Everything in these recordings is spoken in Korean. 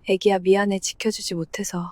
애기야, 미안해. 지켜주지 못해서.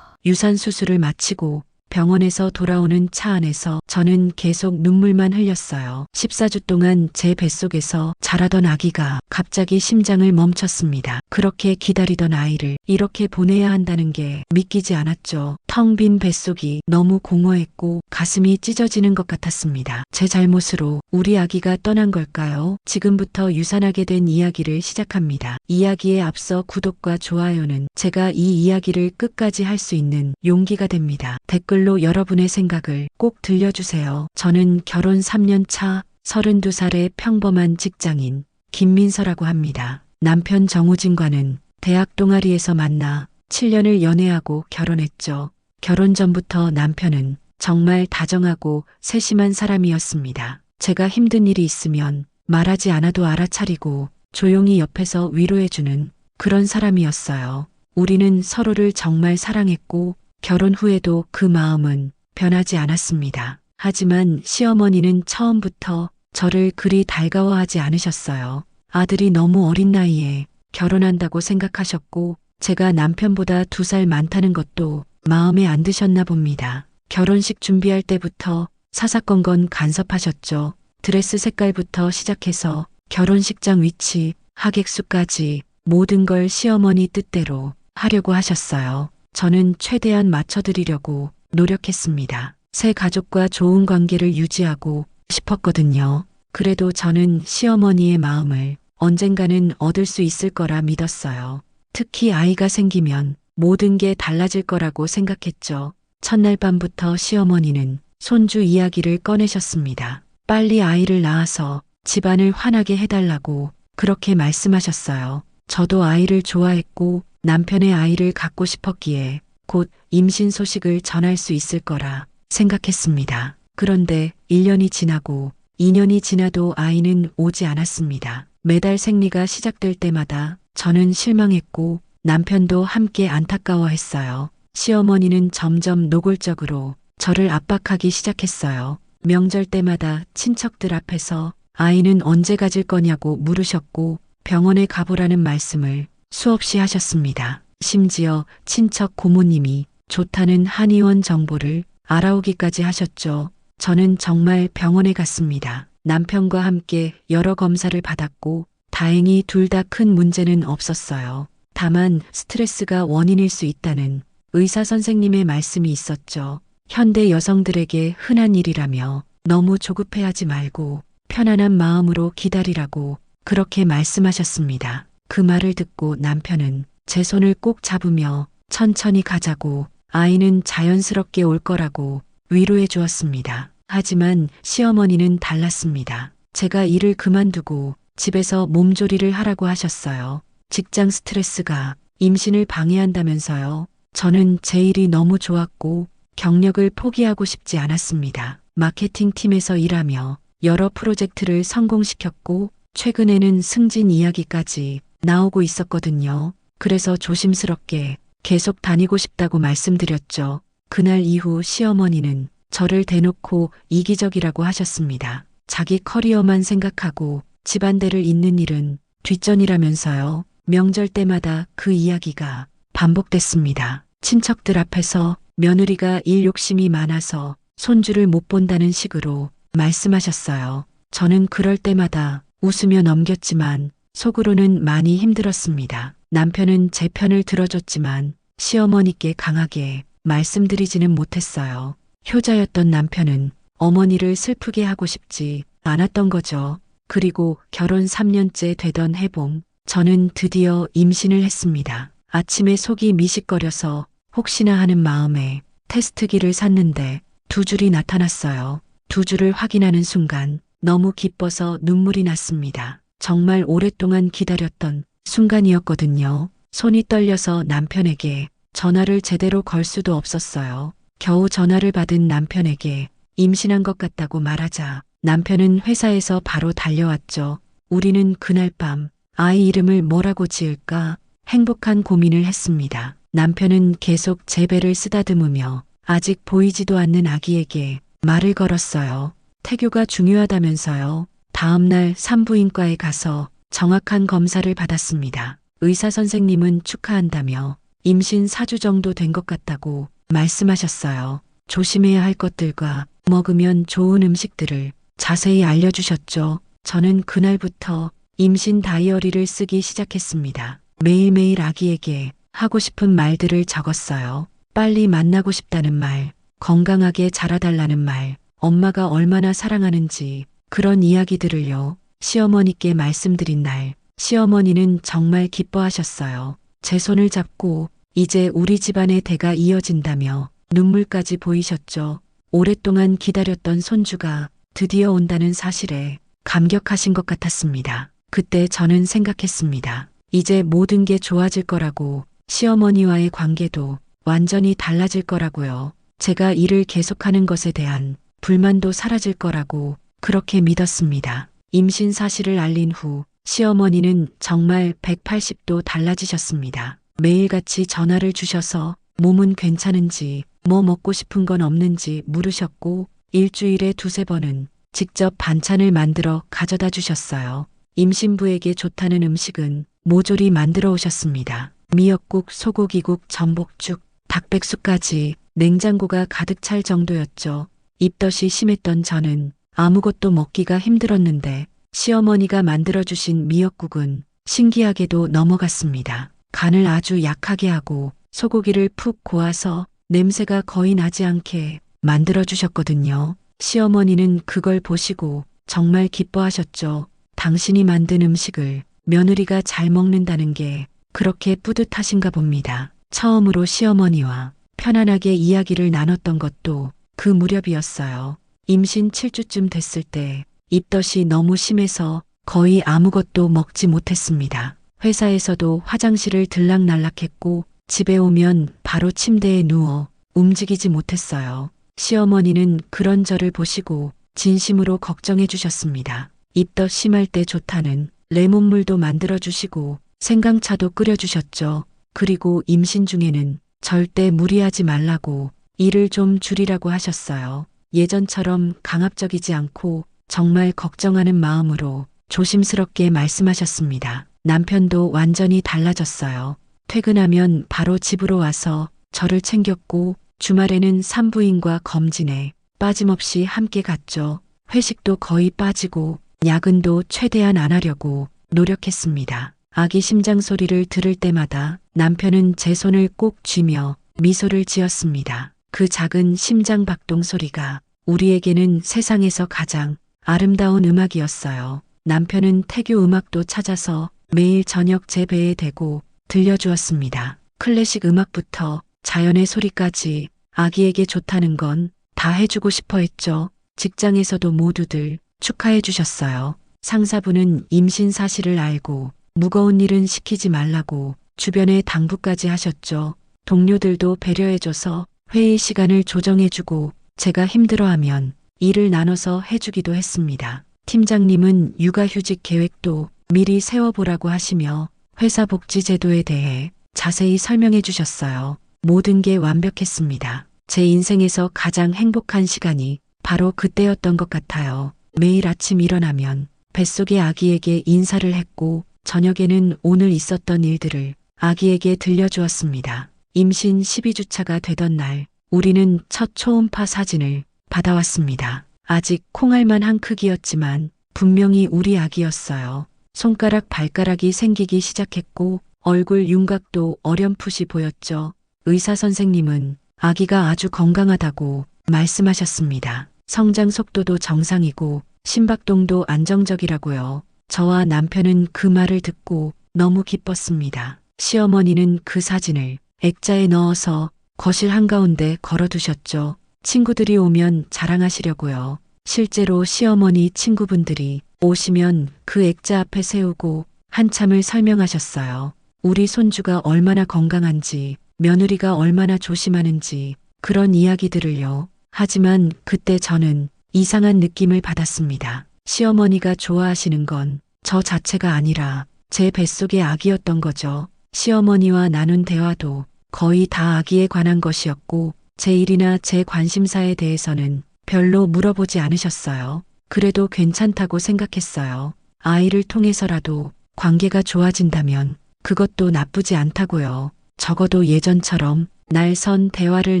유산 수술을 마치고 병원에서 돌아오는 차 안에서 저는 계속 눈물만 흘렸어요. 14주 동안 제 뱃속에서 자라던 아기가 갑자기 심장을 멈췄습니다. 그렇게 기다리던 아이를 이렇게 보내야 한다는 게 믿기지 않았죠. 텅 빈 뱃속이 너무 공허했고 가슴이 찢어지는 것 같았습니다. 제 잘못으로 우리 아기가 떠난 걸까요? 지금부터 유산하게 된 이야기를 시작합니다. 이야기에 앞서 구독과 좋아요는 제가 이 이야기를 끝까지 할 수 있는 용기가 됩니다. 댓글로 여러분의 생각을 꼭 들려주세요. 저는 결혼 3년 차 32살의 평범한 직장인 김민서라고 합니다. 남편 정우진과는 대학 동아리에서 만나 7년을 연애하고 결혼했죠. 결혼 전부터 남편은 정말 다정하고 세심한 사람이었습니다. 제가 힘든 일이 있으면 말하지 않아도 알아차리고 조용히 옆에서 위로해주는 그런 사람이었어요. 우리는 서로를 정말 사랑했고 결혼 후에도 그 마음은 변하지 않았습니다. 하지만 시어머니는 처음부터 저를 그리 달가워하지 않으셨어요. 아들이 너무 어린 나이에 결혼한다고 생각하셨고 제가 남편보다 2살 많다는 것도 마음에 안 드셨나 봅니다. 결혼식 준비할 때부터 사사건건 간섭하셨죠. 드레스 색깔부터 시작해서 결혼식장 위치, 하객수까지 모든 걸 시어머니 뜻대로 하려고 하셨어요. 저는 최대한 맞춰드리려고 노력했습니다. 새 가족과 좋은 관계를 유지하고 싶었거든요. 그래도 저는 시어머니의 마음을 언젠가는 얻을 수 있을 거라 믿었어요. 특히 아이가 생기면 모든 게 달라질 거라고 생각했죠. 첫날 밤부터 시어머니는 손주 이야기를 꺼내셨습니다. 빨리 아이를 낳아서 집안을 환하게 해달라고 그렇게 말씀하셨어요. 저도 아이를 좋아했고 남편의 아이를 갖고 싶었기에 곧 임신 소식을 전할 수 있을 거라 생각했습니다. 그런데 1년이 지나고 2년이 지나도 아이는 오지 않았습니다. 매달 생리가 시작될 때마다 저는 실망했고 남편도 함께 안타까워했어요. 시어머니는 점점 노골적으로 저를 압박하기 시작했어요. 명절 때마다 친척들 앞에서 아이는 언제 가질 거냐고 물으셨고 병원에 가보라는 말씀을 수없이 하셨습니다. 심지어 친척 고모님이 좋다는 한의원 정보를 알아오기까지 하셨죠. 저는 정말 병원에 갔습니다. 남편과 함께 여러 검사를 받았고 다행히 둘 다 큰 문제는 없었어요. 다만 스트레스가 원인일 수 있다는 의사 선생님의 말씀이 있었죠. 현대 여성들에게 흔한 일이라며 너무 조급해하지 말고 편안한 마음으로 기다리라고 그렇게 말씀하셨습니다. 그 말을 듣고 남편은 제 손을 꼭 잡으며 천천히 가자고 아이는 자연스럽게 올 거라고 위로해 주었습니다. 하지만 시어머니는 달랐습니다. 제가 일을 그만두고 집에서 몸조리를 하라고 하셨어요. 직장 스트레스가 임신을 방해한다면서요. 저는 제 일이 너무 좋았고 경력을 포기하고 싶지 않았습니다. 마케팅 팀에서 일하며 여러 프로젝트를 성공시켰고 최근에는 승진 이야기까지 나오고 있었거든요. 그래서 조심스럽게 계속 다니고 싶다고 말씀드렸죠. 그날 이후 시어머니는 저를 대놓고 이기적이라고 하셨습니다. 자기 커리어만 생각하고 집안대를 잇는 일은 뒷전이라면서요. 명절 때마다 그 이야기가 반복됐습니다. 친척들 앞에서 며느리가 일 욕심이 많아서 손주를 못 본다는 식으로 말씀하셨어요. 저는 그럴 때마다 웃으며 넘겼지만 속으로는 많이 힘들었습니다. 남편은 제 편을 들어줬지만 시어머니께 강하게 말씀드리지는 못했어요. 효자였던 남편은 어머니를 슬프게 하고 싶지 않았던 거죠. 그리고 결혼 3년째 되던 해봄, 저는 드디어 임신을 했습니다. 아침에 속이 미식거려서 혹시나 하는 마음에 테스트기를 샀는데 2줄이 나타났어요. 2줄을 확인하는 순간 너무 기뻐서 눈물이 났습니다. 정말 오랫동안 기다렸던 순간이었거든요. 손이 떨려서 남편에게 전화를 제대로 걸 수도 없었어요. 겨우 전화를 받은 남편에게 임신한 것 같다고 말하자 남편은 회사에서 바로 달려왔죠. 우리는 그날 밤 아이 이름을 뭐라고 지을까 행복한 고민을 했습니다. 남편은 계속 제 배를 쓰다듬으며 아직 보이지도 않는 아기에게 말을 걸었어요. 태교가 중요하다면서요. 다음날 산부인과에 가서 정확한 검사를 받았습니다. 의사 선생님은 축하한다며 임신 4주 정도 된 것 같다고 말씀하셨어요. 조심해야 할 것들과 먹으면 좋은 음식들을 자세히 알려주셨죠. 저는 그날부터 임신 다이어리를 쓰기 시작했습니다. 매일매일 아기에게 하고 싶은 말들을 적었어요. 빨리 만나고 싶다는 말, 건강하게 자라달라는 말, 엄마가 얼마나 사랑하는지 그런 이야기들을요. 시어머니께 말씀드린 날, 시어머니는 정말 기뻐하셨어요. 제 손을 잡고 이제 우리 집안의 대가 이어진다며 눈물까지 보이셨죠. 오랫동안 기다렸던 손주가 드디어 온다는 사실에 감격하신 것 같았습니다. 그때 저는 생각했습니다. 이제 모든 게 좋아질 거라고, 시어머니와의 관계도 완전히 달라질 거라고요. 제가 일을 계속하는 것에 대한 불만도 사라질 거라고 그렇게 믿었습니다. 임신 사실을 알린 후 시어머니는 정말 180도 달라지셨습니다. 매일같이 전화를 주셔서 몸은 괜찮은지, 뭐 먹고 싶은 건 없는지 물으셨고 일주일에 2~3번은 직접 반찬을 만들어 가져다 주셨어요. 임신부에게 좋다는 음식은 모조리 만들어 오셨습니다. 미역국, 소고기국, 전복죽, 닭백숙까지 냉장고가 가득 찰 정도였죠. 입덧이 심했던 저는 아무것도 먹기가 힘들었는데 시어머니가 만들어주신 미역국은 신기하게도 넘어갔습니다. 간을 아주 약하게 하고 소고기를 푹 고아서 냄새가 거의 나지 않게 만들어주셨거든요. 시어머니는 그걸 보시고 정말 기뻐하셨죠. 당신이 만든 음식을 며느리가 잘 먹는다는 게 그렇게 뿌듯하신가 봅니다. 처음으로 시어머니와 편안하게 이야기를 나눴던 것도 그 무렵이었어요. 임신 7주쯤 됐을 때 입덧이 너무 심해서 거의 아무것도 먹지 못했습니다. 회사에서도 화장실을 들락날락했고 집에 오면 바로 침대에 누워 움직이지 못했어요. 시어머니는 그런 저를 보시고 진심으로 걱정해 주셨습니다. 입덧 심할 때 좋다는 레몬물도 만들어 주시고 생강차도 끓여 주셨죠. 그리고 임신 중에는 절대 무리하지 말라고, 일을 좀 줄이라고 하셨어요. 예전처럼 강압적이지 않고 정말 걱정하는 마음으로 조심스럽게 말씀하셨습니다. 남편도 완전히 달라졌어요. 퇴근하면 바로 집으로 와서 저를 챙겼고 주말에는 산부인과 검진에 빠짐없이 함께 갔죠. 회식도 거의 빠지고 야근도 최대한 안 하려고 노력했습니다. 아기 심장 소리를 들을 때마다 남편은 제 손을 꼭 쥐며 미소를 지었습니다. 그 작은 심장 박동 소리가 우리에게는 세상에서 가장 아름다운 음악이었어요. 남편은 태교 음악도 찾아서 매일 저녁 제 배에 대고 들려주었습니다. 클래식 음악부터 자연의 소리까지 아기에게 좋다는 건 다 해주고 싶어 했죠. 직장에서도 모두들 축하해 주셨어요. 상사부는 임신 사실을 알고 무거운 일은 시키지 말라고 주변에 당부까지 하셨죠. 동료들도 배려해줘서 회의 시간을 조정해주고 제가 힘들어하면 일을 나눠서 해주기도 했습니다. 팀장님은 육아휴직 계획도 미리 세워보라고 하시며 회사 복지제도에 대해 자세히 설명해 주셨어요. 모든 게 완벽했습니다. 제 인생에서 가장 행복한 시간이 바로 그때였던 것 같아요. 매일 아침 일어나면 뱃속의 아기에게 인사를 했고 저녁에는 오늘 있었던 일들을 아기에게 들려주었습니다. 임신 12주차가 되던 날 우리는 첫 초음파 사진을 받아왔습니다. 아직 콩알만한 크기였지만 분명히 우리 아기였어요. 손가락 발가락이 생기기 시작했고 얼굴 윤곽도 어렴풋이 보였죠. 의사 선생님은 아기가 아주 건강하다고 말씀하셨습니다. 성장 속도도 정상이고 심박동도 안정적이라고요. 저와 남편은 그 말을 듣고 너무 기뻤습니다. 시어머니는 그 사진을 액자에 넣어서 거실 한가운데 걸어두셨죠. 친구들이 오면 자랑하시려고요. 실제로 시어머니 친구분들이 오시면 그 액자 앞에 세우고 한참을 설명하셨어요. 우리 손주가 얼마나 건강한지, 며느리가 얼마나 조심하는지 그런 이야기들을요. 하지만 그때 저는 이상한 느낌을 받았습니다. 시어머니가 좋아하시는 건 저 자체가 아니라 제 뱃속의 아기였던 거죠. 시어머니와 나눈 대화도 거의 다 아기에 관한 것이었고 제 일이나 제 관심사에 대해서는 별로 물어보지 않으셨어요. 그래도 괜찮다고 생각했어요. 아이를 통해서라도 관계가 좋아진다면 그것도 나쁘지 않다고요. 적어도 예전처럼 날 선 대화를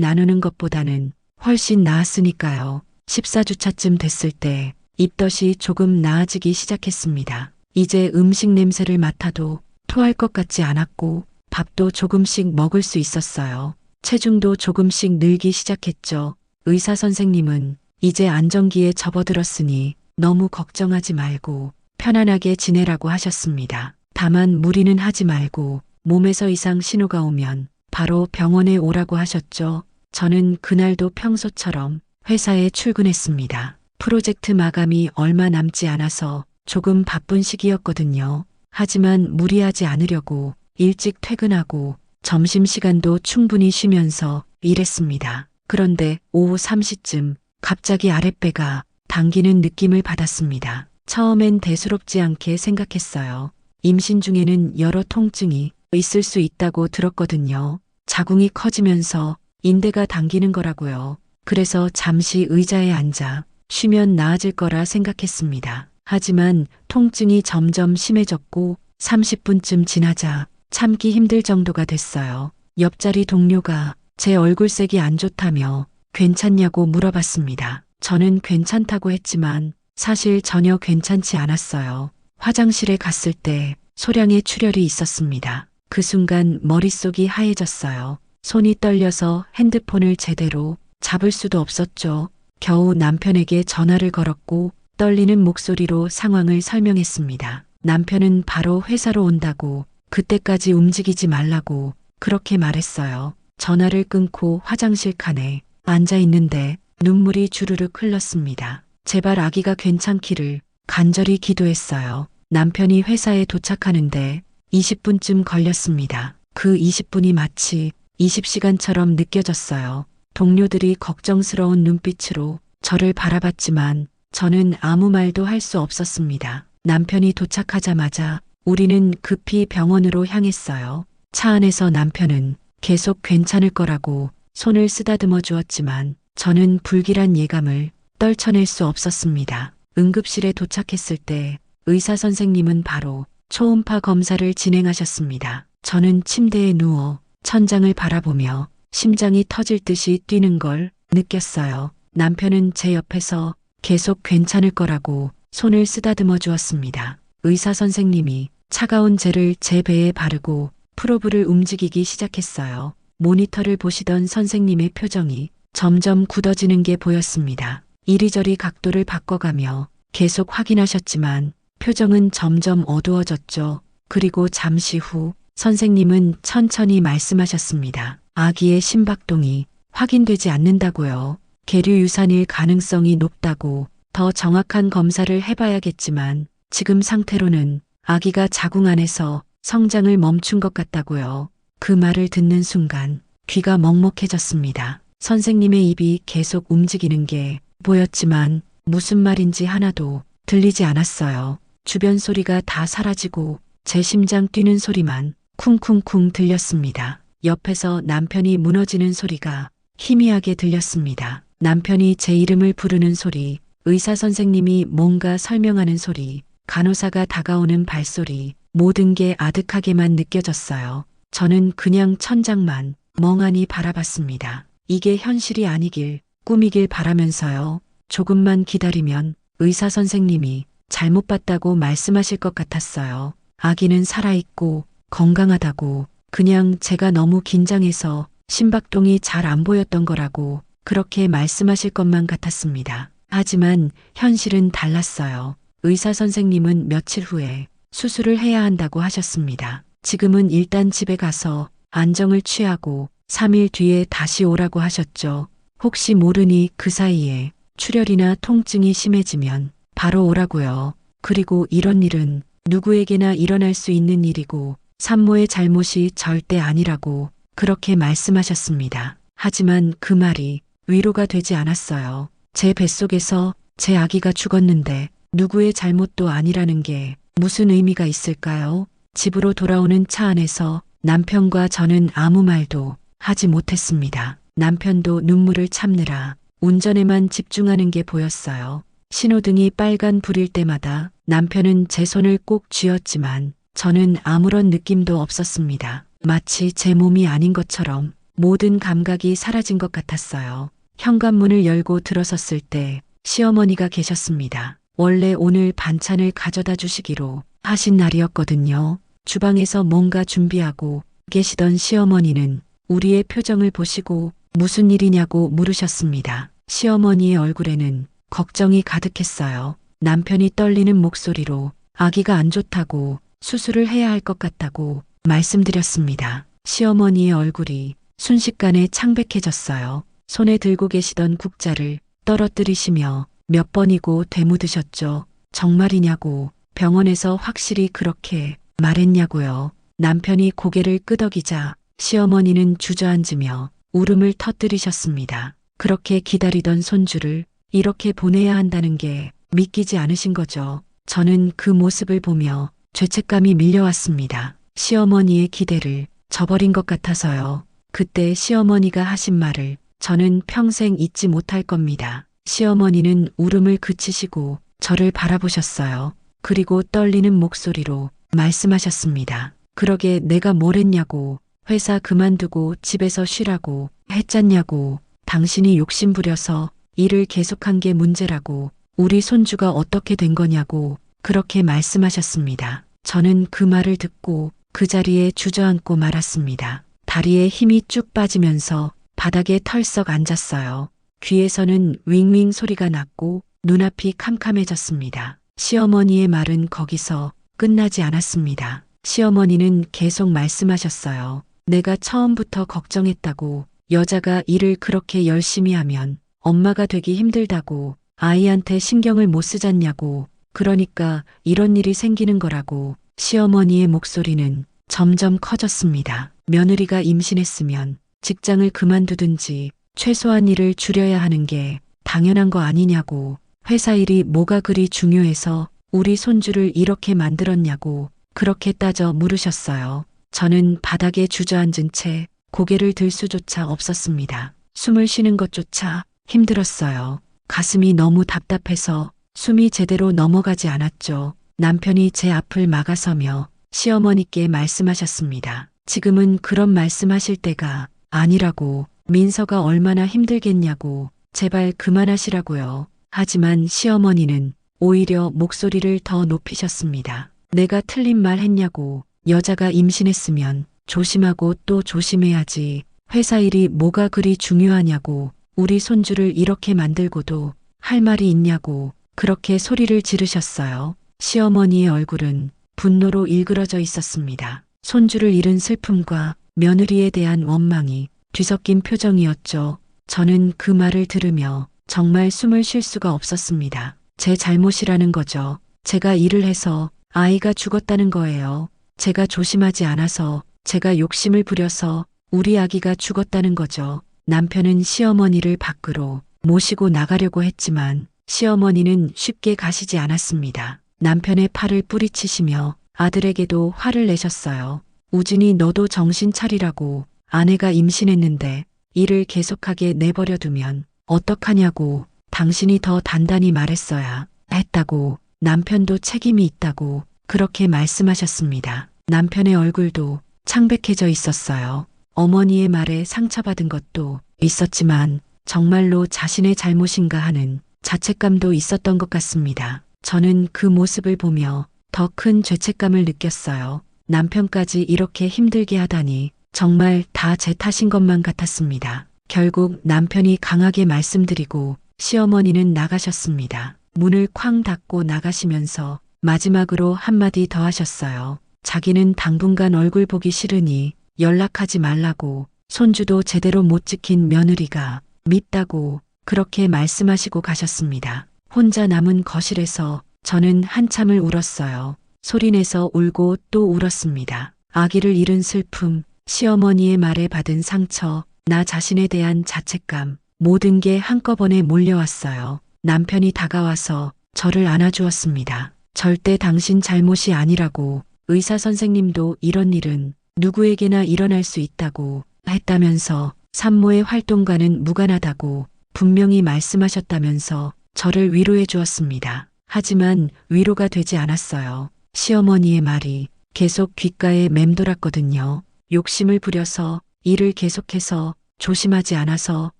나누는 것보다는 훨씬 나았으니까요. 14주차쯤 됐을 때 입덧이 조금 나아지기 시작했습니다. 이제 음식 냄새를 맡아도 토할 것 같지 않았고 밥도 조금씩 먹을 수 있었어요. 체중도 조금씩 늘기 시작했죠. 의사 선생님은 이제 안정기에 접어들었으니 너무 걱정하지 말고 편안하게 지내라고 하셨습니다. 다만 무리는 하지 말고 몸에서 이상 신호가 오면 바로 병원에 오라고 하셨죠. 저는 그날도 평소처럼 회사에 출근했습니다. 프로젝트 마감이 얼마 남지 않아서 조금 바쁜 시기였거든요. 하지만 무리하지 않으려고 일찍 퇴근하고 점심시간도 충분히 쉬면서 일했습니다. 그런데 오후 3시쯤 갑자기 아랫배가 당기는 느낌을 받았습니다. 처음엔 대수롭지 않게 생각했어요. 임신 중에는 여러 통증이 있을 수 있다고 들었거든요. 자궁이 커지면서 인대가 당기는 거라고요. 그래서 잠시 의자에 앉아 쉬면 나아질 거라 생각했습니다. 하지만 통증이 점점 심해졌고 30분쯤 지나자 참기 힘들 정도가 됐어요. 옆자리 동료가 제 얼굴색이 안 좋다며 괜찮냐고 물어봤습니다. 저는 괜찮다고 했지만 사실 전혀 괜찮지 않았어요. 화장실에 갔을 때 소량의 출혈이 있었습니다. 그 순간 머릿속이 하얘졌어요. 손이 떨려서 핸드폰을 제대로 잡을 수도 없었죠. 겨우 남편에게 전화를 걸었고 떨리는 목소리로 상황을 설명했습니다. 남편은 바로 회사로 온다고 그때까지 움직이지 말라고 그렇게 말했어요. 전화를 끊고 화장실 칸에 앉아 있는데 눈물이 주르륵 흘렀습니다. 제발 아기가 괜찮기를 간절히 기도했어요. 남편이 회사에 도착하는데 20분쯤 걸렸습니다. 그 20분이 마치 20시간처럼 느껴졌어요. 동료들이 걱정스러운 눈빛으로 저를 바라봤지만 저는 아무 말도 할 수 없었습니다. 남편이 도착하자마자 우리는 급히 병원으로 향했어요. 차 안에서 남편은 계속 괜찮을 거라고 손을 쓰다듬어 주었지만 저는 불길한 예감을 떨쳐낼 수 없었습니다. 응급실에 도착했을 때 의사 선생님은 바로 초음파 검사를 진행하셨습니다. 저는 침대에 누워 천장을 바라보며 심장이 터질 듯이 뛰는 걸 느꼈어요. 남편은 제 옆에서 계속 괜찮을 거라고 손을 쓰다듬어 주었습니다. 의사 선생님이 차가운 젤을 제 배에 바르고 프로브를 움직이기 시작했어요. 모니터를 보시던 선생님의 표정이 점점 굳어지는 게 보였습니다. 이리저리 각도를 바꿔가며 계속 확인하셨지만 표정은 점점 어두워졌죠. 그리고 잠시 후 선생님은 천천히 말씀하셨습니다. 아기의 심박동이 확인되지 않는다고요. 계류 유산일 가능성이 높다고 더 정확한 검사를 해봐야겠지만 지금 상태로는 아기가 자궁 안에서 성장을 멈춘 것 같다고요. 그 말을 듣는 순간 귀가 먹먹해졌습니다. 선생님의 입이 계속 움직이는 게 보였지만 무슨 말인지 하나도 들리지 않았어요. 주변 소리가 다 사라지고 제 심장 뛰는 소리만 쿵쿵쿵 들렸습니다. 옆에서 남편이 무너지는 소리가 희미하게 들렸습니다. 남편이 제 이름을 부르는 소리, 의사 선생님이 뭔가 설명하는 소리, 간호사가 다가오는 발소리, 모든 게 아득하게만 느껴졌어요. 저는 그냥 천장만 멍하니 바라봤습니다. 이게 현실이 아니길, 꿈이길 바라면서요. 조금만 기다리면 의사 선생님이 잘못 봤다고 말씀하실 것 같았어요. 아기는 살아있고 건강하다고, 그냥 제가 너무 긴장해서 심박동이 잘 안 보였던 거라고 그렇게 말씀하실 것만 같았습니다. 하지만 현실은 달랐어요. 의사 선생님은 며칠 후에 수술을 해야 한다고 하셨습니다. 지금은 일단 집에 가서 안정을 취하고 3일 뒤에 다시 오라고 하셨죠. 혹시 모르니 그 사이에 출혈이나 통증이 심해지면 바로 오라고요. 그리고 이런 일은 누구에게나 일어날 수 있는 일이고 산모의 잘못이 절대 아니라고 그렇게 말씀하셨습니다. 하지만 그 말이 위로가 되지 않았어요. 제 뱃속에서 제 아기가 죽었는데 누구의 잘못도 아니라는 게 무슨 의미가 있을까요? 집으로 돌아오는 차 안에서 남편과 저는 아무 말도 하지 못했습니다. 남편도 눈물을 참느라 운전에만 집중하는 게 보였어요. 신호등이 빨간 불일 때마다 남편은 제 손을 꼭 쥐었지만 저는 아무런 느낌도 없었습니다. 마치 제 몸이 아닌 것처럼 모든 감각이 사라진 것 같았어요. 현관문을 열고 들어섰을 때 시어머니가 계셨습니다. 원래 오늘 반찬을 가져다 주시기로 하신 날이었거든요. 주방에서 뭔가 준비하고 계시던 시어머니는 우리의 표정을 보시고 무슨 일이냐고 물으셨습니다. 시어머니의 얼굴에는 걱정이 가득했어요. 남편이 떨리는 목소리로 아기가 안 좋다고 수술을 해야 할 것 같다고 말씀드렸습니다. 시어머니의 얼굴이 순식간에 창백해졌어요. 손에 들고 계시던 국자를 떨어뜨리시며 몇 번이고 되묻으셨죠. 정말이냐고, 병원에서 확실히 그렇게 말했냐고요. 남편이 고개를 끄덕이자 시어머니는 주저앉으며 울음을 터뜨리셨습니다. 그렇게 기다리던 손주를 이렇게 보내야 한다는 게 믿기지 않으신 거죠. 저는 그 모습을 보며 죄책감이 밀려왔습니다. 시어머니의 기대를 저버린 것 같아서요. 그때 시어머니가 하신 말을 저는 평생 잊지 못할 겁니다. 시어머니는 울음을 그치시고 저를 바라보셨어요. 그리고 떨리는 목소리로 말씀하셨습니다. 그러게 내가 뭘 했냐고, 회사 그만두고 집에서 쉬라고 했잖냐고, 당신이 욕심부려서 일을 계속한 게 문제라고, 우리 손주가 어떻게 된 거냐고 그렇게 말씀하셨습니다. 저는 그 말을 듣고 그 자리에 주저앉고 말았습니다. 다리에 힘이 쭉 빠지면서 바닥에 털썩 앉았어요. 귀에서는 윙윙 소리가 났고 눈앞이 캄캄해졌습니다. 시어머니의 말은 거기서 끝나지 않았습니다. 시어머니는 계속 말씀하셨어요. 내가 처음부터 걱정했다고, 여자가 일을 그렇게 열심히 하면 엄마가 되기 힘들다고, 아이한테 신경을 못 쓰잖냐고, 그러니까 이런 일이 생기는 거라고. 시어머니의 목소리는 점점 커졌습니다. 며느리가 임신했으면 직장을 그만두든지 최소한 일을 줄여야 하는 게 당연한 거 아니냐고, 회사 일이 뭐가 그리 중요해서 우리 손주를 이렇게 만들었냐고 그렇게 따져 물으셨어요. 저는 바닥에 주저앉은 채 고개를 들 수조차 없었습니다. 숨을 쉬는 것조차 힘들었어요. 가슴이 너무 답답해서 숨이 제대로 넘어가지 않았죠. 남편이 제 앞을 막아서며 시어머니께 말씀하셨습니다. 지금은 그런 말씀하실 때가 아니라고, 민서가 얼마나 힘들겠냐고, 제발 그만하시라고요. 하지만 시어머니는 오히려 목소리를 더 높이셨습니다. 내가 틀린 말 했냐고, 여자가 임신했으면 조심하고 또 조심해야지, 회사 일이 뭐가 그리 중요하냐고, 우리 손주를 이렇게 만들고도 할 말이 있냐고 그렇게 소리를 지르셨어요. 시어머니의 얼굴은 분노로 일그러져 있었습니다. 손주를 잃은 슬픔과 며느리에 대한 원망이 뒤섞인 표정이었죠. 저는 그 말을 들으며 정말 숨을 쉴 수가 없었습니다. 제 잘못이라는 거죠. 제가 일을 해서 아이가 죽었다는 거예요. 제가 조심하지 않아서, 제가 욕심을 부려서 우리 아기가 죽었다는 거죠. 남편은 시어머니를 밖으로 모시고 나가려고 했지만 시어머니는 쉽게 가시지 않았습니다. 남편의 팔을 뿌리치시며 아들에게도 화를 내셨어요. 우진이, 너도 정신 차리라고, 아내가 임신했는데 일을 계속하게 내버려 두면 어떡하냐고, 당신이 더 단단히 말했어야 했다고, 남편도 책임이 있다고 그렇게 말씀하셨습니다. 남편의 얼굴도 창백해져 있었어요. 어머니의 말에 상처받은 것도 있었지만 정말로 자신의 잘못인가 하는 자책감도 있었던 것 같습니다. 저는 그 모습을 보며 더 큰 죄책감을 느꼈어요. 남편까지 이렇게 힘들게 하다니 정말 다 제 탓인 것만 같았습니다. 결국 남편이 강하게 말씀드리고 시어머니는 나가셨습니다. 문을 쾅 닫고 나가시면서 마지막으로 한마디 더 하셨어요. 자기는 당분간 얼굴 보기 싫으니 연락하지 말라고, 손주도 제대로 못 지킨 며느리가 밉다고 그렇게 말씀하시고 가셨습니다. 혼자 남은 거실에서 저는 한참을 울었어요. 소리내서 울고 또 울었습니다. 아기를 잃은 슬픔, 시어머니의 말에 받은 상처, 나 자신에 대한 자책감, 모든 게 한꺼번에 몰려왔어요. 남편이 다가와서 저를 안아주었습니다. 절대 당신 잘못이 아니라고, 의사 선생님도 이런 일은 누구에게나 일어날 수 있다고 했다면서, 산모의 활동과는 무관하다고 분명히 말씀하셨다면서 저를 위로해 주었습니다. 하지만 위로가 되지 않았어요. 시어머니의 말이 계속 귓가에 맴돌았거든요. 욕심을 부려서 일을 계속해서 조심하지 않아서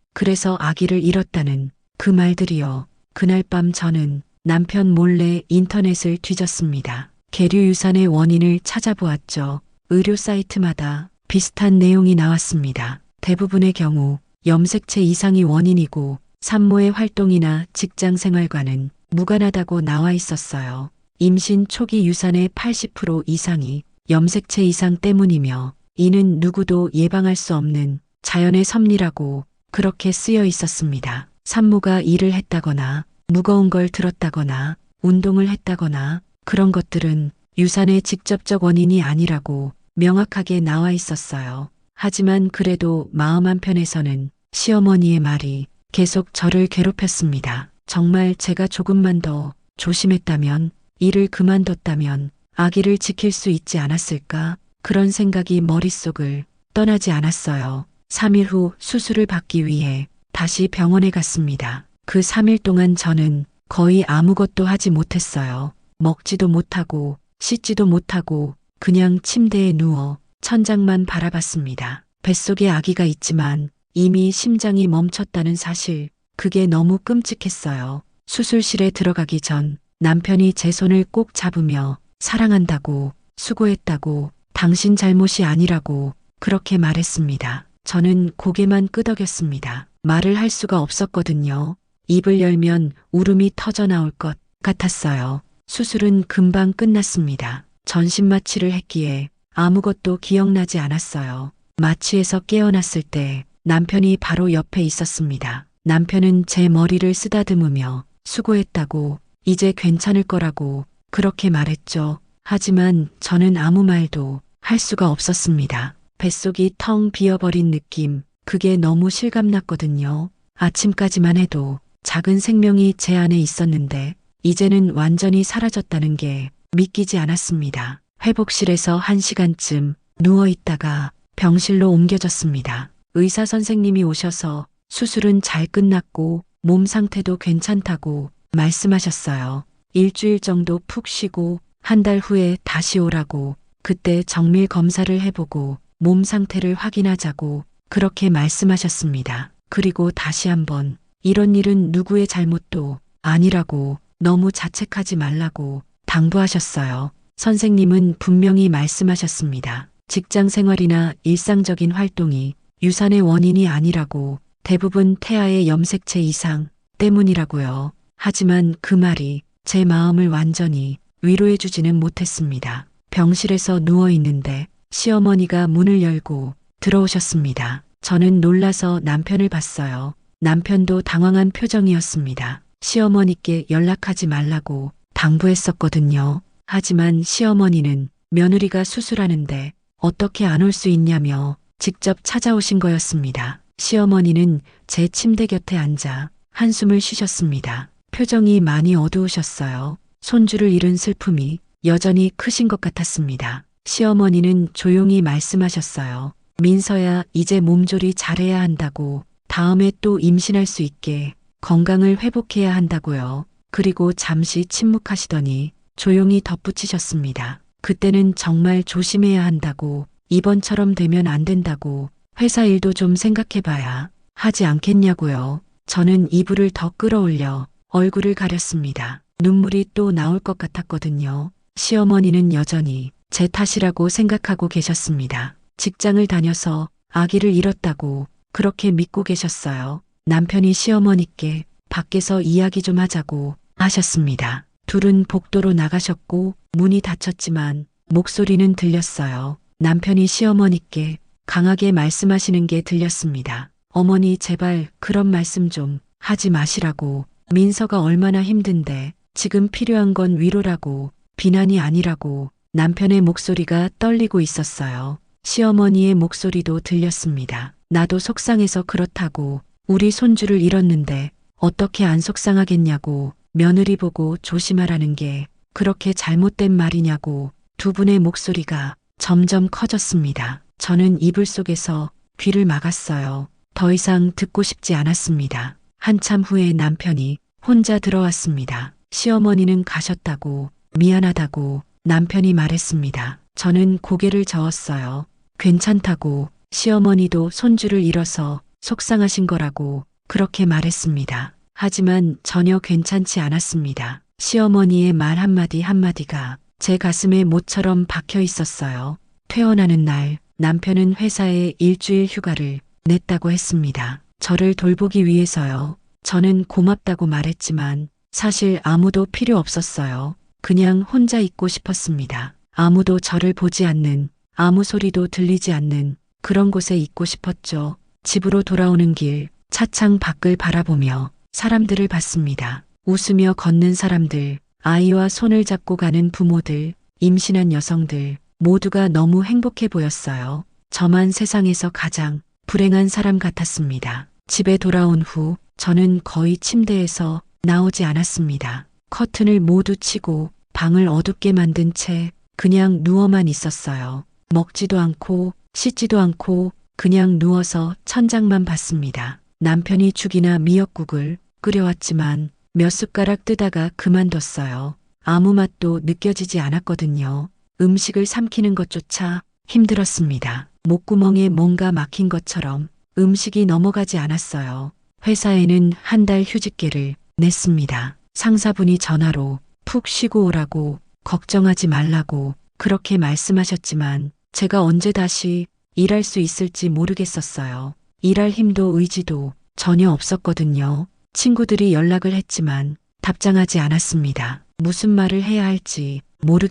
그래서 아기를 잃었다는 그 말들이요. 그날 밤 저는 남편 몰래 인터넷을 뒤졌습니다. 계류 유산의 원인을 찾아보았죠. 의료 사이트마다 비슷한 내용이 나왔습니다. 대부분의 경우 염색체 이상이 원인이고 산모의 활동이나 직장 생활과는 무관하다고 나와 있었어요. 임신 초기 유산의 80% 이상이 염색체 이상 때문이며 이는 누구도 예방할 수 없는 자연의 섭리라고 그렇게 쓰여 있었습니다. 산모가 일을 했다거나 무거운 걸 들었다거나 운동을 했다거나 그런 것들은 유산의 직접적 원인이 아니라고 명확하게 나와 있었어요. 하지만 그래도 마음 한편에서는 시어머니의 말이 계속 저를 괴롭혔습니다. 정말 제가 조금만 더 조심했다면, 일을 그만뒀다면 아기를 지킬 수 있지 않았을까? 그런 생각이 머릿속을 떠나지 않았어요. 3일 후 수술을 받기 위해 다시 병원에 갔습니다. 그 3일 동안 저는 거의 아무것도 하지 못했어요. 먹지도 못하고 씻지도 못하고 그냥 침대에 누워 천장만 바라봤습니다. 뱃속에 아기가 있지만 이미 심장이 멈췄다는 사실, 그게 너무 끔찍했어요. 수술실에 들어가기 전 남편이 제 손을 꼭 잡으며 사랑한다고, 수고했다고, 당신 잘못이 아니라고 그렇게 말했습니다. 저는 고개만 끄덕였습니다. 말을 할 수가 없었거든요. 입을 열면 울음이 터져 나올 것 같았어요. 수술은 금방 끝났습니다. 전신 마취를 했기에 아무것도 기억나지 않았어요. 마취에서 깨어났을 때 남편이 바로 옆에 있었습니다. 남편은 제 머리를 쓰다듬으며 수고했다고, 이제 괜찮을 거라고 그렇게 말했죠. 하지만 저는 아무 말도 할 수가 없었습니다. 뱃속이 텅 비어버린 느낌, 그게 너무 실감났거든요. 아침까지만 해도 작은 생명이 제 안에 있었는데 이제는 완전히 사라졌다는 게 믿기지 않았습니다. 회복실에서 1시간쯤 누워있다가 병실로 옮겨졌습니다. 의사 선생님이 오셔서 수술은 잘 끝났고 몸 상태도 괜찮다고 말씀하셨어요. 일주일 정도 푹 쉬고 한 달 후에 다시 오라고, 그때 정밀 검사를 해보고 몸 상태를 확인하자고 그렇게 말씀하셨습니다. 그리고 다시 한번 이런 일은 누구의 잘못도 아니라고, 너무 자책하지 말라고 당부하셨어요. 선생님은 분명히 말씀하셨습니다. 직장 생활이나 일상적인 활동이 유산의 원인이 아니라고, 대부분 태아의 염색체 이상 때문이라고요. 하지만 그 말이 제 마음을 완전히 위로해주지는 못했습니다. 병실에서 누워있는데 시어머니가 문을 열고 들어오셨습니다. 저는 놀라서 남편을 봤어요. 남편도 당황한 표정이었습니다. 시어머니께 연락하지 말라고 당부했었거든요. 하지만 시어머니는 며느리가 수술하는데 어떻게 안 올 수 있냐며 직접 찾아오신 거였습니다. 시어머니는 제 침대 곁에 앉아 한숨을 쉬셨습니다. 표정이 많이 어두우셨어요. 손주를 잃은 슬픔이 여전히 크신 것 같았습니다. 시어머니는 조용히 말씀하셨어요. 민서야, 이제 몸조리 잘해야 한다고, 다음에 또 임신할 수 있게 건강을 회복해야 한다고요. 그리고 잠시 침묵하시더니 조용히 덧붙이셨습니다. 그때는 정말 조심해야 한다고, 이번처럼 되면 안 된다고, 회사 일도 좀 생각해봐야 하지 않겠냐고요. 저는 이불을 더 끌어올려 얼굴을 가렸습니다. 눈물이 또 나올 것 같았거든요. 시어머니는 여전히 제 탓이라고 생각하고 계셨습니다. 직장을 다녀서 아기를 잃었다고 그렇게 믿고 계셨어요. 남편이 시어머니께 밖에서 이야기 좀 하자고 하셨습니다. 둘은 복도로 나가셨고 문이 닫혔지만 목소리는 들렸어요. 남편이 시어머니께 강하게 말씀하시는 게 들렸습니다. 어머니, 제발 그런 말씀 좀 하지 마시라고. 민서가 얼마나 힘든데 지금 필요한 건 위로라고, 비난이 아니라고. 남편의 목소리가 떨리고 있었어요. 시어머니의 목소리도 들렸습니다. 나도 속상해서 그렇다고, 우리 손주를 잃었는데 어떻게 안 속상하겠냐고, 며느리 보고 조심하라는 게 그렇게 잘못된 말이냐고. 두 분의 목소리가 점점 커졌습니다. 저는 이불 속에서 귀를 막았어요. 더 이상 듣고 싶지 않았습니다. 한참 후에 남편이 혼자 들어왔습니다. 시어머니는 가셨다고, 미안하다고 남편이 말했습니다. 저는 고개를 저었어요. 괜찮다고, 시어머니도 손주를 잃어서 속상하신 거라고 그렇게 말했습니다. 하지만 전혀 괜찮지 않았습니다. 시어머니의 말 한마디 한마디가 제 가슴에 못처럼 박혀 있었어요. 퇴원하는 날 남편은 회사에 일주일 휴가를 냈다고 했습니다. 저를 돌보기 위해서요. 저는 고맙다고 말했지만 사실 아무도 필요 없었어요. 그냥 혼자 있고 싶었습니다. 아무도 저를 보지 않는, 아무 소리도 들리지 않는 그런 곳에 있고 싶었죠. 집으로 돌아오는 길 차창 밖을 바라보며 사람들을 봤습니다. 웃으며 걷는 사람들, 아이와 손을 잡고 가는 부모들, 임신한 여성들, 모두가 너무 행복해 보였어요. 저만 세상에서 가장 불행한 사람 같았습니다. 집에 돌아온 후 저는 거의 침대에서 나오지 않았습니다. 커튼을 모두 치고 방을 어둡게 만든 채 그냥 누워만 있었어요. 먹지도 않고 씻지도 않고 그냥 누워서 천장만 봤습니다. 남편이 죽이나 미역국을 끓여왔지만 몇 숟가락 뜨다가 그만뒀어요. 아무 맛도 느껴지지 않았거든요. 음식을 삼키는 것조차 힘들었습니다. 목구멍에 뭔가 막힌 것처럼 음식이 넘어가지 않았어요. 회사에는 한 달 휴직계를 냈습니다. 상사분이 전화로 푹 쉬고 오라고, 걱정하지 말라고 그렇게 말씀하셨지만 제가 언제 다시 일할 수 있을지 모르겠었어요. 일할 힘도 의지도 전혀 없었거든요. 친구들이 연락을 했지만 답장하지 않았습니다. 무슨 말을 해야 할지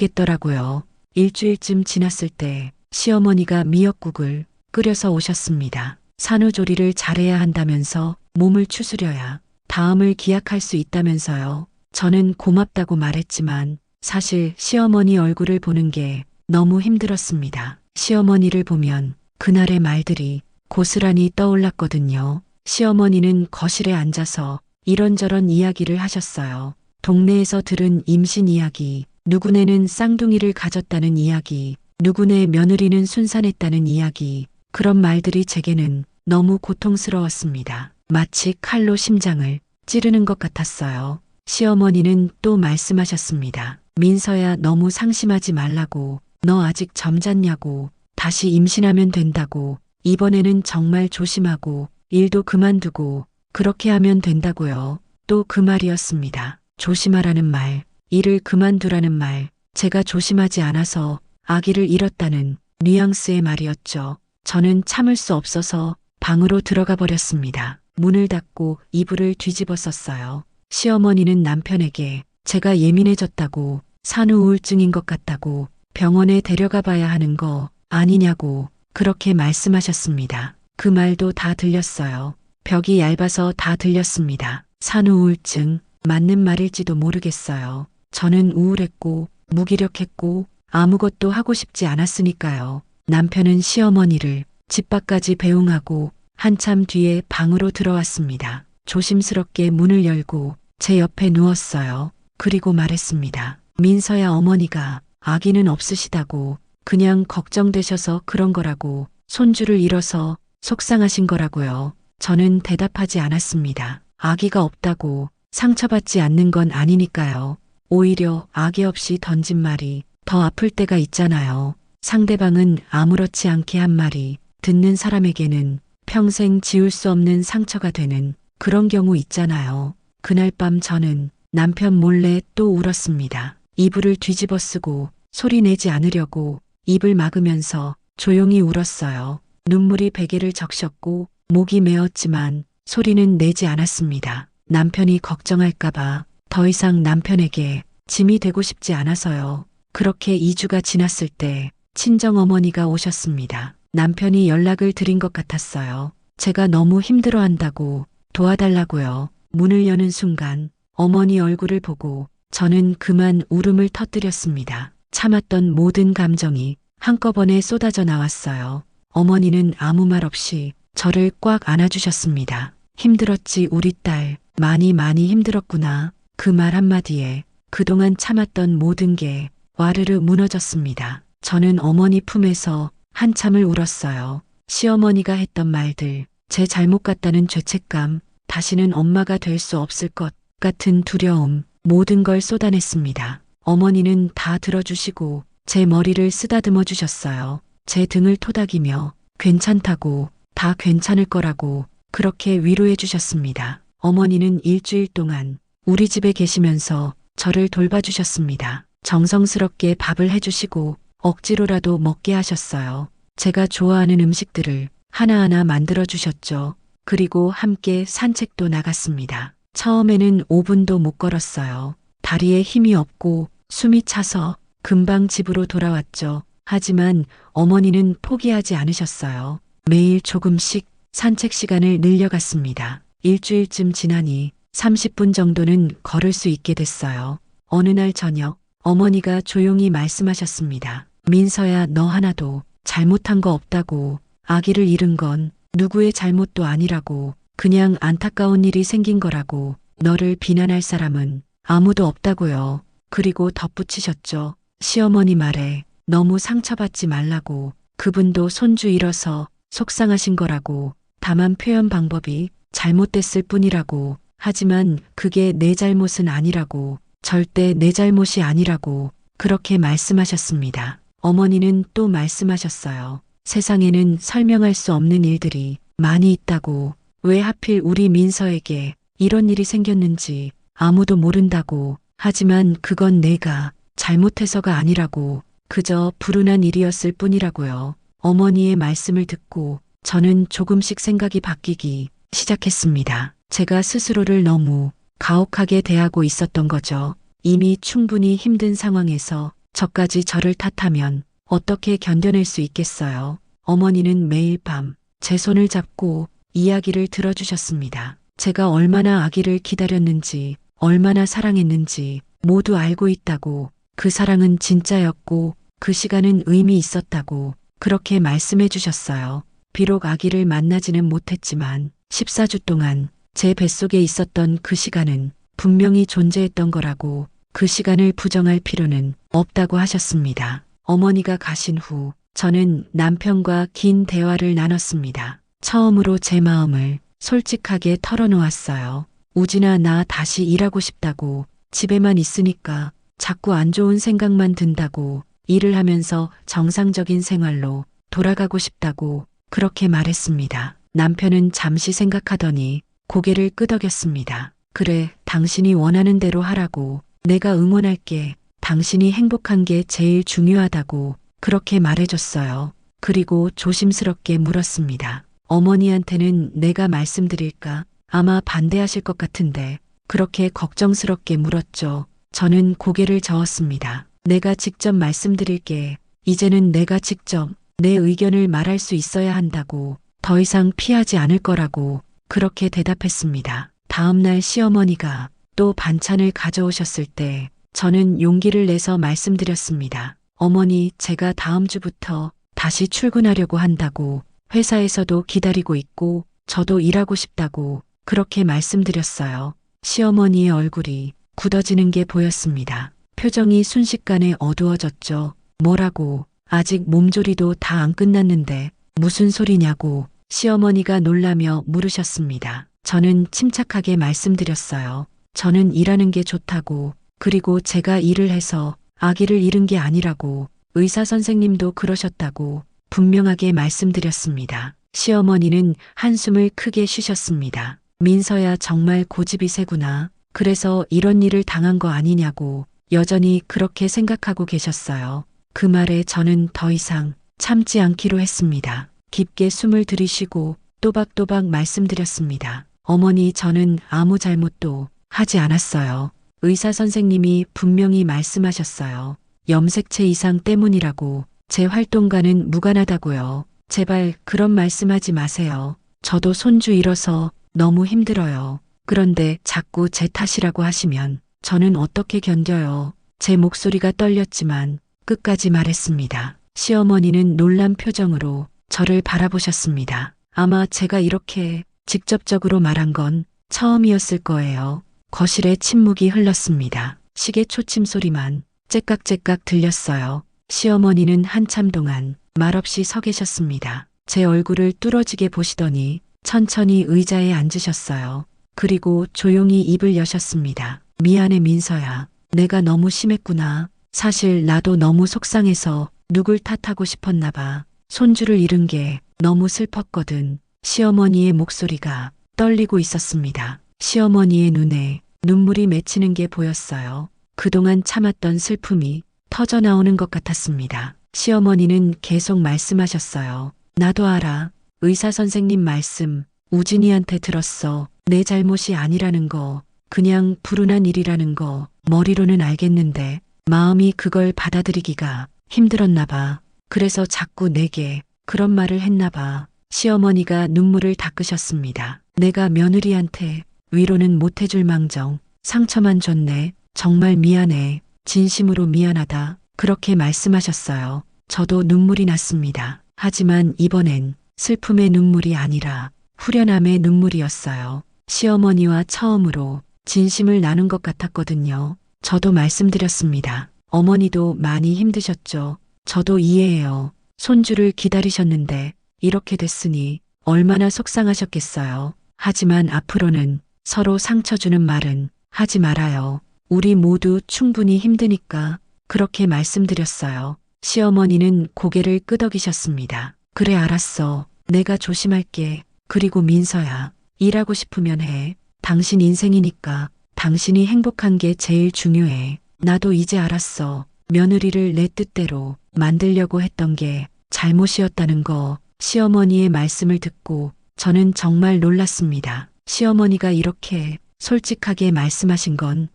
모르겠더라고요. 일주일쯤 지났을 때 시어머니가 미역국을 끓여서 오셨습니다. 산후조리를 잘해야 한다면서 몸을 추스려야 다음을 기약할 수 있다면서요. 저는 고맙다고 말했지만 사실 시어머니 얼굴을 보는 게 너무 힘들었습니다. 시어머니를 보면 그날의 말들이 고스란히 떠올랐거든요. 시어머니는 거실에 앉아서 이런저런 이야기를 하셨어요. 동네에서 들은 임신 이야기, 누구네는 쌍둥이를 가졌다는 이야기, 누구네 며느리는 순산했다는 이야기, 그런 말들이 제게는 너무 고통스러웠습니다. 마치 칼로 심장을 찌르는 것 같았어요. 시어머니는 또 말씀하셨습니다. 민서야, 너무 상심하지 말라고, 너 아직 점잖냐고, 다시 임신하면 된다고, 이번에는 정말 조심하고 일도 그만두고 그렇게 하면 된다고요. 또 그 말이었습니다. 조심하라는 말, 일을 그만두라는 말, 제가 조심하지 않아서 아기를 잃었다는 뉘앙스의 말이었죠. 저는 참을 수 없어서 방으로 들어가 버렸습니다. 문을 닫고 이불을 뒤집어 썼어요. 시어머니는 남편에게 제가 예민해졌다고, 산후우울증인 것 같다고, 병원에 데려가 봐야 하는 거 아니냐고 그렇게 말씀하셨습니다. 그 말도 다 들렸어요. 벽이 얇아서 다 들렸습니다. 산후우울증, 맞는 말일지도 모르겠어요. 저는 우울했고 무기력했고 아무것도 하고 싶지 않았으니까요. 남편은 시어머니를 집 밖까지 배웅하고 한참 뒤에 방으로 들어왔습니다. 조심스럽게 문을 열고 제 옆에 누웠어요. 그리고 말했습니다. 민서야, 어머니가 아기는 없으시다고, 그냥 걱정되셔서 그런 거라고, 손주를 잃어서 속상하신 거라고요. 저는 대답하지 않았습니다. 아기가 없다고 상처받지 않는 건 아니니까요. 오히려 아기 없이 던진 말이 더 아플 때가 있잖아요. 상대방은 아무렇지 않게 한 말이 듣는 사람에게는 평생 지울 수 없는 상처가 되는 그런 경우 있잖아요. 그날 밤 저는 남편 몰래 또 울었습니다. 이불을 뒤집어 쓰고 소리 내지 않으려고 입을 막으면서 조용히 울었어요. 눈물이 베개를 적셨고 목이 메었지만 소리는 내지 않았습니다. 남편이 걱정할까봐 더 이상 남편에게 짐이 되고 싶지 않아서요. 그렇게 2주가 지났을 때 친정어머니가 오셨습니다. 남편이 연락을 드린 것 같았어요. 제가 너무 힘들어한다고 도와달라고요. 문을 여는 순간 어머니 얼굴을 보고 저는 그만 울음을 터뜨렸습니다. 참았던 모든 감정이 한꺼번에 쏟아져 나왔어요. 어머니는 아무 말 없이 저를 꽉 안아주셨습니다. 힘들었지 우리 딸, 많이 힘들었구나. 그 말 한마디에 그동안 참았던 모든 게 와르르 무너졌습니다. 저는 어머니 품에서 한참을 울었어요. 시어머니가 했던 말들, 제 잘못 같다는 죄책감, 다시는 엄마가 될 수 없을 것 같은 두려움, 모든 걸 쏟아냈습니다. 어머니는 다 들어주시고 제 머리를 쓰다듬어 주셨어요. 제 등을 토닥이며 괜찮다고, 다 괜찮을 거라고 그렇게 위로해 주셨습니다. 어머니는 일주일 동안 우리 집에 계시면서 저를 돌봐주셨습니다. 정성스럽게 밥을 해주시고 억지로라도 먹게 하셨어요. 제가 좋아하는 음식들을 하나하나 만들어 주셨죠. 그리고 함께 산책도 나갔습니다. 처음에는 5분도 못 걸었어요. 다리에 힘이 없고 숨이 차서 금방 집으로 돌아왔죠. 하지만 어머니는 포기하지 않으셨어요. 매일 조금씩 산책 시간을 늘려갔습니다. 일주일쯤 지나니 30분 정도는 걸을 수 있게 됐어요. 어느 날 저녁 어머니가 조용히 말씀하셨습니다. 민서야, 너 하나도 잘못한 거 없다고. 아기를 잃은 건 누구의 잘못도 아니라고. 그냥 안타까운 일이 생긴 거라고. 너를 비난할 사람은 아무도 없다고요. 그리고 덧붙이셨죠. 시어머니 말에 너무 상처받지 말라고. 그분도 손주 잃어서 속상하신 거라고. 다만 표현 방법이 잘못됐을 뿐이라고. 하지만 그게 내 잘못은 아니라고. 절대 내 잘못이 아니라고. 그렇게 말씀하셨습니다. 어머니는 또 말씀하셨어요. 세상에는 설명할 수 없는 일들이 많이 있다고. 왜 하필 우리 민서에게 이런 일이 생겼는지 아무도 모른다고. 하지만 그건 내가 잘못해서가 아니라고. 그저 불운한 일이었을 뿐이라고요. 어머니의 말씀을 듣고 저는 조금씩 생각이 바뀌기 시작했습니다. 제가 스스로를 너무 가혹하게 대하고 있었던 거죠. 이미 충분히 힘든 상황에서 저까지 저를 탓하면 어떻게 견뎌낼 수 있겠어요. 어머니는 매일 밤 제 손을 잡고 이야기를 들어주셨습니다. 제가 얼마나 아기를 기다렸는지, 얼마나 사랑했는지 모두 알고 있다고. 그 사랑은 진짜였고 그 시간은 의미 있었다고 그렇게 말씀해 주셨어요. 비록 아기를 만나지는 못했지만 14주 동안 제 뱃속에 있었던 그 시간은 분명히 존재했던 거라고. 그 시간을 부정할 필요는 없다고 하셨습니다. 어머니가 가신 후 저는 남편과 긴 대화를 나눴습니다. 처음으로 제 마음을 솔직하게 털어놓았어요. 우진아, 나 다시 일하고 싶다고. 집에만 있으니까 자꾸 안 좋은 생각만 든다고. 일을 하면서 정상적인 생활로 돌아가고 싶다고 그렇게 말했습니다. 남편은 잠시 생각하더니 고개를 끄덕였습니다. 그래, 당신이 원하는 대로 하라고. 내가 응원할게. 당신이 행복한 게 제일 중요하다고 그렇게 말해줬어요. 그리고 조심스럽게 물었습니다. 어머니한테는 내가 말씀드릴까? 아마 반대하실 것 같은데. 그렇게 걱정스럽게 물었죠. 저는 고개를 저었습니다. 내가 직접 말씀드릴게. 이제는 내가 직접 내 의견을 말할 수 있어야 한다고. 더 이상 피하지 않을 거라고 그렇게 대답했습니다. 다음 날 시어머니가 또 반찬을 가져오셨을 때 저는 용기를 내서 말씀드렸습니다. 어머니, 제가 다음 주부터 다시 출근하려고 한다고. 회사에서도 기다리고 있고 저도 일하고 싶다고 그렇게 말씀드렸어요. 시어머니의 얼굴이 굳어지는 게 보였습니다. 표정이 순식간에 어두워졌죠. 뭐라고? 아직 몸조리도 다 안 끝났는데 무슨 소리냐고 시어머니가 놀라며 물으셨습니다. 저는 침착하게 말씀드렸어요. 저는 일하는 게 좋다고. 그리고 제가 일을 해서 아기를 잃은 게 아니라고. 의사 선생님도 그러셨다고 분명하게 말씀드렸습니다. 시어머니는 한숨을 크게 쉬셨습니다. 민서야, 정말 고집이 세구나. 그래서 이런 일을 당한 거 아니냐고 여전히 그렇게 생각하고 계셨어요. 그 말에 저는 더 이상 참지 않기로 했습니다. 깊게 숨을 들이쉬고 또박또박 말씀드렸습니다. 어머니, 저는 아무 잘못도 하지 않았어요. 의사 선생님이 분명히 말씀하셨어요. 염색체 이상 때문이라고. 제 활동과는 무관하다고요. 제발 그런 말씀하지 마세요. 저도 손주 잃어서 너무 힘들어요. 그런데 자꾸 제 탓이라고 하시면 저는 어떻게 견뎌요. 제 목소리가 떨렸지만 끝까지 말했습니다. 시어머니는 놀란 표정으로 저를 바라보셨습니다. 아마 제가 이렇게 직접적으로 말한 건 처음이었을 거예요. 거실에 침묵이 흘렀습니다. 시계 초침 소리만 째깍째깍 들렸어요. 시어머니는 한참 동안 말없이 서 계셨습니다. 제 얼굴을 뚫어지게 보시더니 천천히 의자에 앉으셨어요. 그리고 조용히 입을 여셨습니다. 미안해 민서야. 내가 너무 심했구나. 사실 나도 너무 속상해서 누굴 탓하고 싶었나 봐. 손주를 잃은 게 너무 슬펐거든. 시어머니의 목소리가 떨리고 있었습니다. 시어머니의 눈에 눈물이 맺히는 게 보였어요. 그동안 참았던 슬픔이 터져 나오는 것 같았습니다. 시어머니는 계속 말씀하셨어요. 나도 알아. 의사 선생님 말씀 우진이한테 들었어. 내 잘못이 아니라는 거, 그냥 불운한 일이라는 거 머리로는 알겠는데 마음이 그걸 받아들이기가 힘들었나 봐. 그래서 자꾸 내게 그런 말을 했나 봐. 시어머니가 눈물을 닦으셨습니다. 내가 며느리한테 위로는 못 해줄 망정 상처만 줬네. 정말 미안해. 진심으로 미안하다. 그렇게 말씀하셨어요. 저도 눈물이 났습니다. 하지만 이번엔 슬픔의 눈물이 아니라 후련함의 눈물이었어요. 시어머니와 처음으로 진심을 나눈 것 같았거든요. 저도 말씀드렸습니다. 어머니도 많이 힘드셨죠. 저도 이해해요. 손주를 기다리셨는데 이렇게 됐으니 얼마나 속상하셨겠어요. 하지만 앞으로는 서로 상처 주는 말은 하지 말아요. 우리 모두 충분히 힘드니까 그렇게 말씀드렸어요. 시어머니는 고개를 끄덕이셨습니다. 그래 알았어. 내가 조심할게. 그리고 민서야, 일하고 싶으면 해. 당신 인생이니까 당신이 행복한 게 제일 중요해. 나도 이제 알았어. 며느리를 내 뜻대로 만들려고 했던 게 잘못이었다는 거. 시어머니의 말씀을 듣고 저는 정말 놀랐습니다. 시어머니가 이렇게 솔직하게 말씀하신 건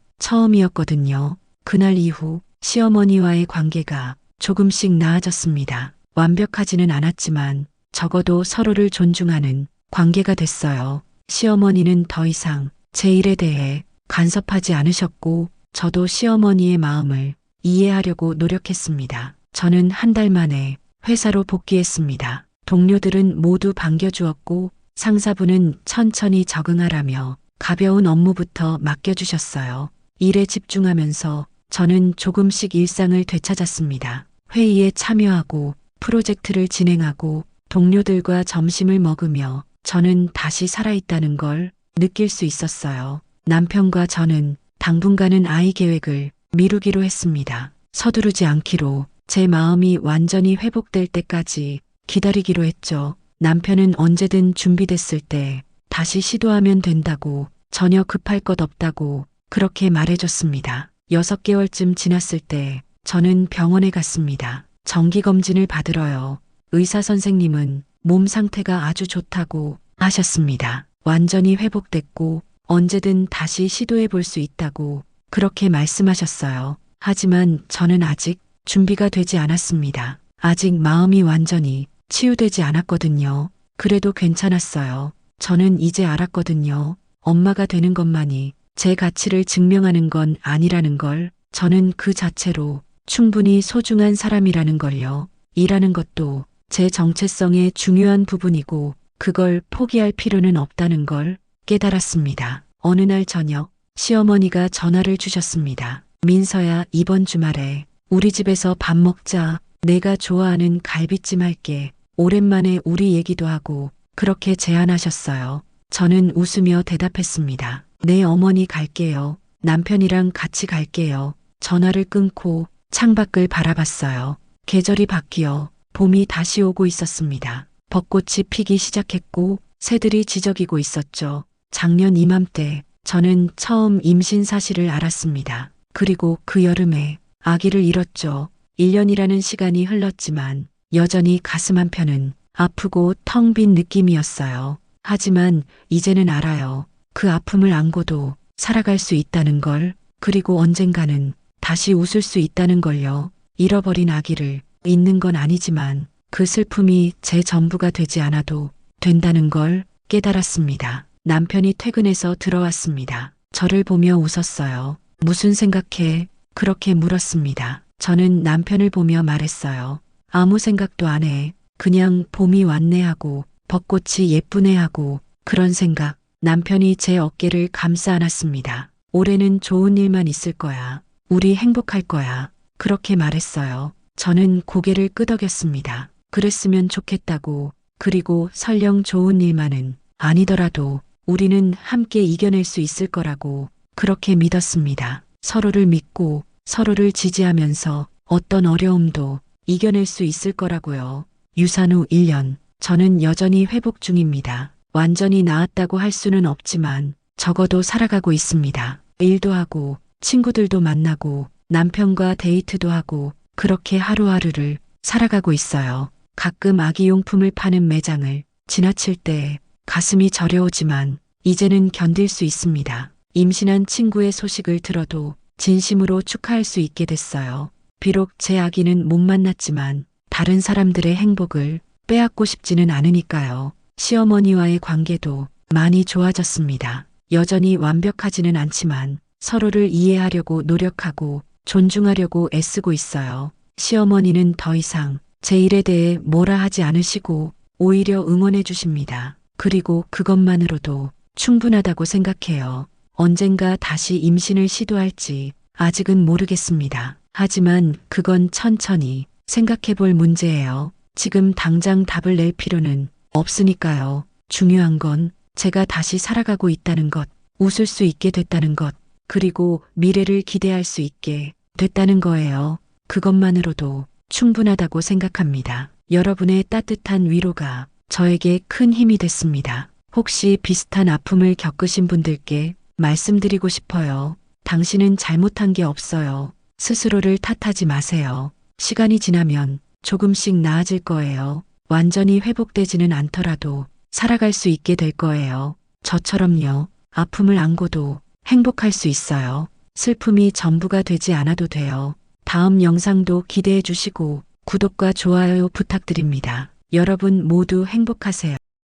처음이었거든요. 그날 이후 시어머니와의 관계가 조금씩 나아졌습니다. 완벽하지는 않았지만 적어도 서로를 존중하는 관계가 됐어요. 시어머니는 더 이상 제 일에 대해 간섭하지 않으셨고 저도 시어머니의 마음을 이해하려고 노력했습니다. 저는 한 달 만에 회사로 복귀했습니다. 동료들은 모두 반겨주었고 상사분은 천천히 적응하라며 가벼운 업무부터 맡겨주셨어요. 일에 집중하면서 저는 조금씩 일상을 되찾았습니다. 회의에 참여하고 프로젝트를 진행하고 동료들과 점심을 먹으며 저는 다시 살아있다는 걸 느낄 수 있었어요. 남편과 저는 당분간은 아이 계획을 미루기로 했습니다. 서두르지 않기로 제 마음이 완전히 회복될 때까지 기다리기로 했죠. 남편은 언제든 준비됐을 때 다시 시도하면 된다고, 전혀 급할 것 없다고 그렇게 말해줬습니다. 6개월쯤 지났을 때 저는 병원에 갔습니다. 정기검진을 받으러요. 의사 선생님은 몸 상태가 아주 좋다고 하셨습니다. 완전히 회복됐고 언제든 다시 시도해 볼 수 있다고 그렇게 말씀하셨어요. 하지만 저는 아직 준비가 되지 않았습니다. 아직 마음이 완전히 치유되지 않았거든요. 그래도 괜찮았어요. 저는 이제 알았거든요. 엄마가 되는 것만이 제 가치를 증명하는 건 아니라는 걸. 저는 그 자체로 충분히 소중한 사람이라는 걸요. 일하는 것도 제 정체성의 중요한 부분이고 그걸 포기할 필요는 없다는 걸 깨달았습니다. 어느 날 저녁 시어머니가 전화를 주셨습니다. 민서야, 이번 주말에 우리 집에서 밥 먹자. 내가 좋아하는 갈비찜 할게. 오랜만에 우리 얘기도 하고 그렇게 제안하셨어요. 저는 웃으며 대답했습니다. 네 어머니, 갈게요. 남편이랑 같이 갈게요. 전화를 끊고 창밖을 바라봤어요. 계절이 바뀌어 봄이 다시 오고 있었습니다. 벚꽃이 피기 시작했고 새들이 지저귀고 있었죠. 작년 이맘때 저는 처음 임신 사실을 알았습니다. 그리고 그 여름에 아기를 잃었죠. 1년이라는 시간이 흘렀지만 여전히 가슴 한편은 아프고 텅 빈 느낌이었어요. 하지만 이제는 알아요. 그 아픔을 안고도 살아갈 수 있다는 걸. 그리고 언젠가는 다시 웃을 수 있다는 걸요. 잃어버린 아기를 잊는 건 아니지만 그 슬픔이 제 전부가 되지 않아도 된다는 걸 깨달았습니다. 남편이 퇴근해서 들어왔습니다. 저를 보며 웃었어요. 무슨 생각해? 그렇게 물었습니다. 저는 남편을 보며 말했어요. 아무 생각도 안 해. 그냥 봄이 왔네 하고 벚꽃이 예쁘네 하고 그런 생각. 남편이 제 어깨를 감싸 안았습니다. 올해는 좋은 일만 있을 거야. 우리 행복할 거야. 그렇게 말했어요. 저는 고개를 끄덕였습니다. 그랬으면 좋겠다고. 그리고 설령 좋은 일만은 아니더라도 우리는 함께 이겨낼 수 있을 거라고 그렇게 믿었습니다. 서로를 믿고 서로를 지지하면서 어떤 어려움도 이겨낼 수 있을 거라고요. 유산 후 1년, 저는 여전히 회복 중입니다. 완전히 나았다고 할 수는 없지만 적어도 살아가고 있습니다. 일도 하고 친구들도 만나고 남편과 데이트도 하고 그렇게 하루하루를 살아가고 있어요. 가끔 아기용품을 파는 매장을 지나칠 때 가슴이 저려오지만 이제는 견딜 수 있습니다. 임신한 친구의 소식을 들어도 진심으로 축하할 수 있게 됐어요. 비록 제 아기는 못 만났지만 다른 사람들의 행복을 빼앗고 싶지는 않으니까요. 시어머니와의 관계도 많이 좋아졌습니다. 여전히 완벽하지는 않지만 서로를 이해하려고 노력하고 존중하려고 애쓰고 있어요. 시어머니는 더 이상 제 일에 대해 뭐라 하지 않으시고 오히려 응원해 주십니다. 그리고 그것만으로도 충분하다고 생각해요. 언젠가 다시 임신을 시도할지 아직은 모르겠습니다. 하지만 그건 천천히 생각해 볼 문제예요. 지금 당장 답을 낼 필요는 없으니까요. 중요한 건 제가 다시 살아가고 있다는 것, 웃을 수 있게 됐다는 것, 그리고 미래를 기대할 수 있게 됐다는 거예요. 그것만으로도 충분하다고 생각합니다. 여러분의 따뜻한 위로가 저에게 큰 힘이 됐습니다. 혹시 비슷한 아픔을 겪으신 분들께 말씀드리고 싶어요. 당신은 잘못한 게 없어요. 스스로를 탓하지 마세요. 시간이 지나면 조금씩 나아질 거예요. 완전히 회복되지는 않더라도 살아갈 수 있게 될 거예요. 저처럼요. 아픔을 안고도 행복할 수 있어요. 슬픔이 전부가 되지 않아도 돼요. 다음 영상도 기대해 주시고 구독과 좋아요 부탁드립니다. 여러분 모두 행복하세요.